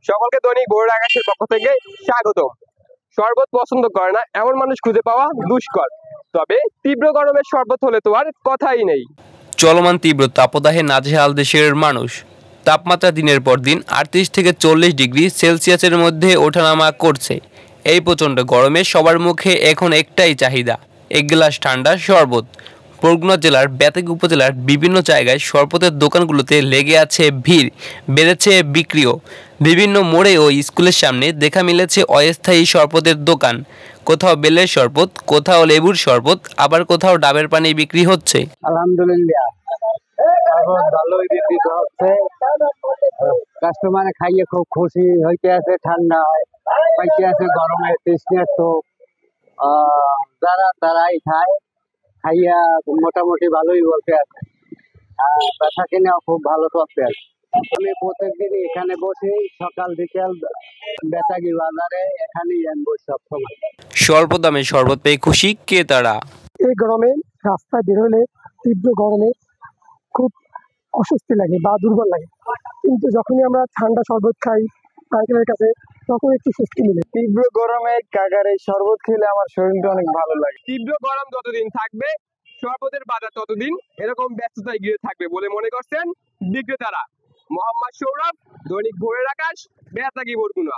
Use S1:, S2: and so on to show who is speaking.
S1: সকলকে দৈনিক ভোরের আকাশের পক্ষ থেকে স্বাগতম। শরবত পছন্দ করে না এমন মানুষ খুঁজে পাওয়া দুষ্কর, তবে তীব্র গরমের শরবত হলে তো আর কথাই নেই।
S2: চলমান তীব্র তাপদাহে নাজেহাল দেশের মানুষ। তাপমাত্রা দিনের পর দিন 38 থেকে 40 ডিগ্রি সেলসিয়াসের মধ্যে ওঠানামা করছে। এই প্রচণ্ড গরমে সবার মুখে এখন একটাই চাহিদা, এক গ্লাস ঠান্ডা শরবত। বরগুনা জেলার বেতেগ উপজেলার বিভিন্ন জায়গায় শরবতের দোকানগুলোতে লেগে আছে ভিড়, বেড়েছে বিক্রিও। বিভিন্ন মোড়ে ও স্কুলের সামনে দেখা মিলেছে অস্থায়ী শরবতের দোকান। কোথাও বেলের শরবত, কোথাও লেবুর শরবত, আবার কোথাও ডাবের পানি বিক্রি হচ্ছে।
S3: আলহামদুলিল্লাহ ভালোই বিক্রি হচ্ছে, কাস্টমার খাইয়ে খুব খুশি হইতে আছে, ঠান্ডা পাইতে আছে, গরমে তৃষ্ণার্ত যারা তারাই খায়, খাইয়া মোটামুটি ভালোই বলতে আছে, ব্যথা কিনেও খুব ভালো করতে আছে। আমি প্রত্যেকদিন এখানে বসে সকাল বিকেল বেতাগি বাজারে এখানেই বসি সবসময়।
S2: স্বল্প দামে শরবত পেয়ে খুশি ক্রেতারা।
S4: এই গরমে রাস্তায় বের হলে তীব্র গরমে খুব অস্বস্তি লাগে বা দুর্বল লাগে, কিন্তু যখনই আমরা ঠান্ডা শরবত খাই পাইকারের কাছে তখন একটু স্বস্তি মিলে।
S3: তীব্র গরমে কাকারে শরবত খেলে আমার শরীরটা অনেক ভালো লাগে।
S1: তীব্র গরম যতদিন থাকবে শরবতের বাজার ততদিন এরকম ব্যস্ততায় ঘিরে থাকবে বলে মনে করছেন বিক্রেতারা। মোহাম্মদ সৌরভ, দৈনিক ভোরের আকাশ, বেতাগী বরগুনা।